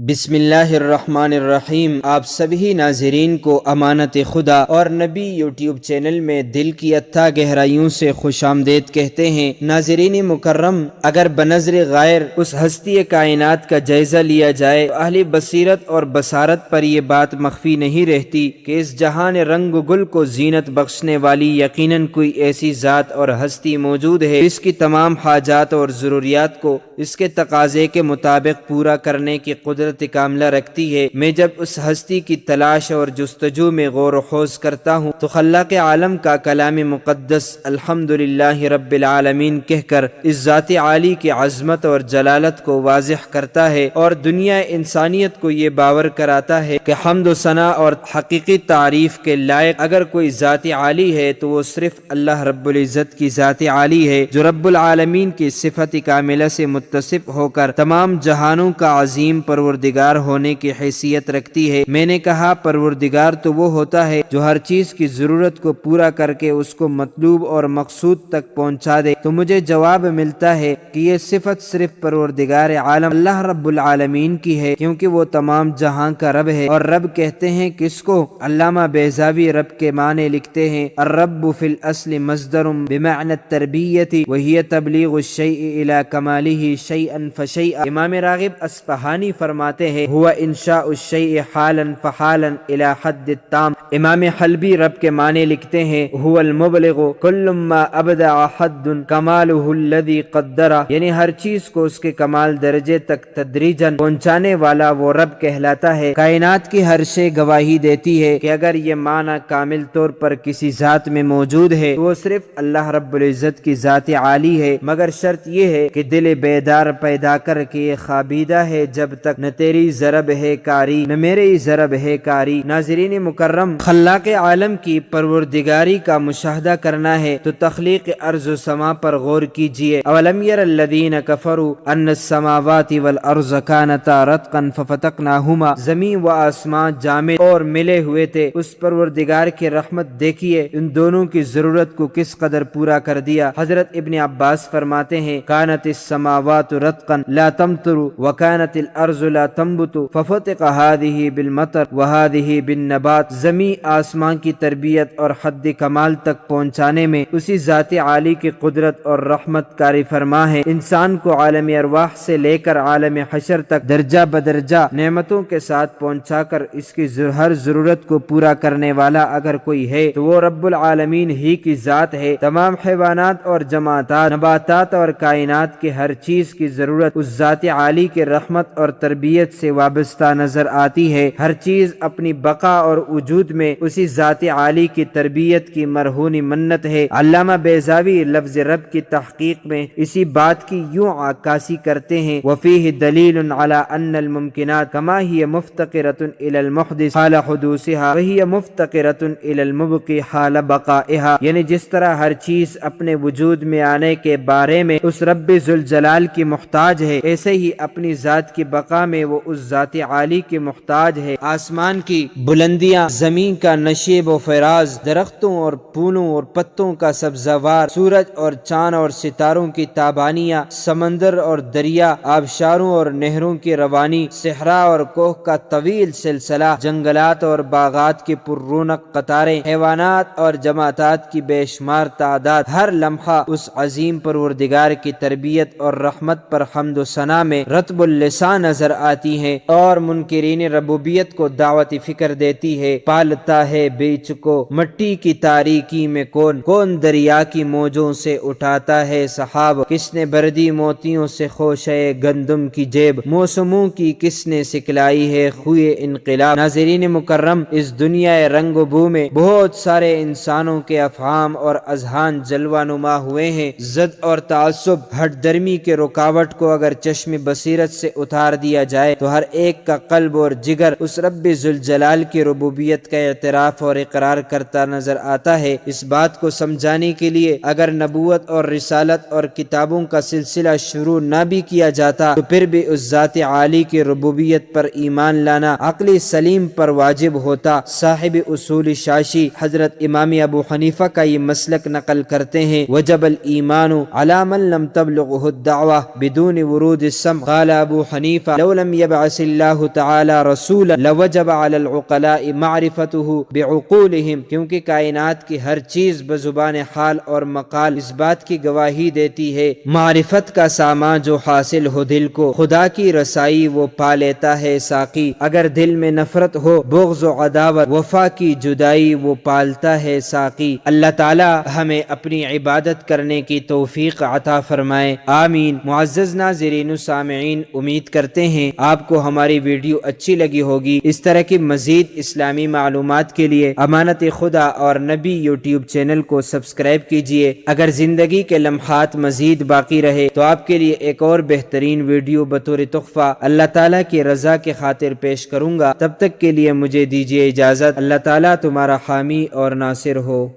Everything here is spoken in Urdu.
بسم اللہ الرحمن الرحیم۔ آپ سبھی ناظرین کو امانت خدا اور نبی یوٹیوب چینل میں دل کی اتھا گہرائیوں سے خوش آمدید کہتے ہیں۔ ناظرین مکرم، اگر بنظر غائر اس ہستی کائنات کا جائزہ لیا جائے تو اہل بصیرت اور بصارت پر یہ بات مخفی نہیں رہتی کہ اس جہان رنگ و گل کو زینت بخشنے والی یقیناً کوئی ایسی ذات اور ہستی موجود ہے جس کی تمام حاجات اور ضروریات کو اس کے تقاضے کے مطابق پورا کرنے کی قدرت کاملہ رکھتی ہے۔ میں جب اس ہستی کی تلاش اور جستجو میں غور و خوض کرتا ہوں تو خلاق عالم کا کلام مقدس الحمدللہ رب العالمین کہہ کر اس ذات عالی کی عظمت اور جلالت کو واضح کرتا ہے اور دنیا انسانیت کو یہ باور کراتا ہے کہ حمد و ثنا اور حقیقی تعریف کے لائق اگر کوئی ذات عالی ہے تو وہ صرف اللہ رب العزت کی ذات عالی ہے، جو رب العالمین کی صفت کاملہ سے متصف ہو کر تمام جہانوں کا عظیم پروردگار ہونے کی حیثیت رکھتی ہے۔ میں نے کہا پروردگار تو وہ ہوتا ہے جو ہر چیز کی ضرورت کو پورا کر کے اس کو مطلوب اور مقصود تک پہنچا دے، تو مجھے جواب ملتا ہے کہ یہ صفت صرف پروردگار عالم اللہ رب العالمین کی ہے، کیونکہ وہ تمام جہاں کا رب ہے۔ اور رب کہتے ہیں کس کو؟ علامہ بیضاوی رب کے معنی لکھتے ہیں، الرب فی الاصل مصدر بمعنی التربیت وہی تبلیغ الشیء الی کمالہ شیئا فشیئا۔ امام راغب اصفہانی فرماتے ہیں هو انشاء الشیء حالا فحالا الى حد التام۔ امام حلبی رب کے معنی لکھتے ہیں هو المبلغ کل ما ابدع حد کمالہ الذی قدر، یعنی ہر چیز کو اس کے کمال درجے تک تدریجاً پہنچانے والا وہ رب کہلاتا ہے۔ کائنات کی ہر شے گواہی دیتی ہے کہ اگر یہ معنی کامل طور پر کسی ذات میں موجود ہے تو وہ صرف اللہ رب العزت کی ذات عالی ہے، مگر شرط یہ ہے کہ دل بیدار پیدا کر کے یہ خوابیدہ ہے جب تک نہ تیری ضرب ہے کاری نہ میری ضرب ہے کاری۔ ناظرین مکرم، خلاق عالم کی پروردگاری کا مشاہدہ کرنا ہے تو تخلیق ارض و سما پر غور کیجئے۔ اولم یر الذین کفروا ان السماوات والارض کانتا رتقا ففتقناہما، زمین و آسمان جامد اور ملے ہوئے تھے، اس پروردگار کی رحمت دیکھیے ان دونوں کی ضرورت کو کس قدر پورا کر دیا۔ حضرت ابن عباس فرماتے ہیں کانت السماوات رتقا لا تمطر وکانت الارض لا تنبت ففتق هذه بالمطر وهذه بالنبات۔ زمین آسمان کی تربیت اور حد کمال تک پہنچانے میں اسی ذات عالی کی قدرت اور رحمت کاری فرما ہے۔ انسان کو عالم ارواح سے لے کر عالم حشر تک درجہ بدرجہ نعمتوں کے ساتھ پہنچا کر اس کی ہر ضرورت کو پورا کرنے والا اگر کوئی ہے تو وہ رب العالمین ہی کی ذات ہے۔ تمام حیوانات اور جماعتات، نباتات اور کائنات کی ہر چیز کی ضرورت اس ذات عالی کے رحمت اور تربیت سے وابستہ نظر آتی ہے۔ ہر چیز اپنی بقا اور وجود میں اسی ذات عالی کی تربیت کی مرہون منت ہے۔ علامہ بیضاوی لفظ رب کی تحقیق میں اسی بات کی یوں عکاسی کرتے ہیں وفیہ دلیل علی ان الممکنات کما ہی مفتقرۃ الی المحدث حال حدوثها وہی مفتقرۃ الی المبقی حال بقائها، یعنی جس طرح ہر چیز اپنے وجود میں آنے کے بارے میں اس رب ذوالجلال کی محتاج ہے، ایسے ہی اپنی ذات کی بقا میں وہ اس ذات عالی کی محتاج ہے۔ آسمان کی بلندیاں، زمین کا نشیب و فراز، درختوں اور پھولوں اور پتوں کا سبزوار، سورج اور چاند اور ستاروں کی تابانیاں، سمندر اور دریا، آبشاروں اور نہروں کی روانی، صحرا اور کوہ کا طویل سلسلہ، جنگلات اور باغات کی پر رونق قطاریں، حیوانات اور جماعتات کی بے شمار تعداد، ہر لمحہ اس عظیم پروردگار کی تربیت اور رحمت پر حمد و ثنا میں رطب اللسان نظر آتی ہیں اور منکرین ربوبیت کو دعوت فکر دیتی ہے۔ پالتا ہے بیچ کو مٹی کی تاریکی میں کون دریا کی موجوں سے اٹھاتا ہے سحاب، کس نے بردی موتیوں سے خوشے گندم کی جیب، موسموں کی کس نے سکلائی ہے خوئے انقلاب۔ ناظرین مکرم، اس دنیا رنگ و بو میں بہت سارے انسانوں کے افہام اور اذہان جلوہ نما ہوئے ہیں۔ ضد اور تعصب، ہٹ درمی کے رکاوٹ کو اگر چشم بصیرت سے اتار دیا جائے تو ہر ایک کا قلب اور جگر اس رب ذوالجلال کی ربوبیت کا اعتراف اور اقرار کرتا نظر آتا ہے۔ اس بات کو سمجھانے کے لیے اگر نبوت اور رسالت اور کتابوں کا سلسلہ شروع نہ بھی کیا جاتا تو پھر بھی اس ذات عالی کی ربوبیت پر ایمان لانا عقل سلیم پر واجب ہوتا۔ صاحب اصول شاشی حضرت امام ابو حنیفہ کا یہ مسلک نقل کرتے ہیں وجب الایمان علی من لم تبلغه الدعوہ بدون ورود السمع۔ قال ابو حنیفہ لو لم لم يبعث اللہ تعالی رسولا لوجب علی العقلاء معرفته بعقولهم، کیونکہ کائنات کی ہر چیز بزبان حال اور مقال اس بات کی گواہی دیتی ہے، معرفت کا سامان جو حاصل ہو دل کو، خدا کی رسائی وہ پا لیتا ہے ساقی، اگر دل میں نفرت ہو، بغض و عداوت، وفا کی جدائی وہ پالتا ہے ساقی۔ اللہ تعالی ہمیں اپنی عبادت کرنے کی توفیق عطا فرمائے، آمین۔ معزز ناظرین و سامعین، امید کرتے ہیں آپ کو ہماری ویڈیو اچھی لگی ہوگی۔ اس طرح کی مزید اسلامی معلومات کے لیے امانت خدا اور نبی یوٹیوب چینل کو سبسکرائب کیجئے۔ اگر زندگی کے لمحات مزید باقی رہے تو آپ کے لیے ایک اور بہترین ویڈیو بطور تحفہ اللہ تعالیٰ کی رضا کے خاطر پیش کروں گا۔ تب تک کے لیے مجھے دیجیے اجازت۔ اللہ تعالیٰ تمہارا حامی اور ناصر ہو۔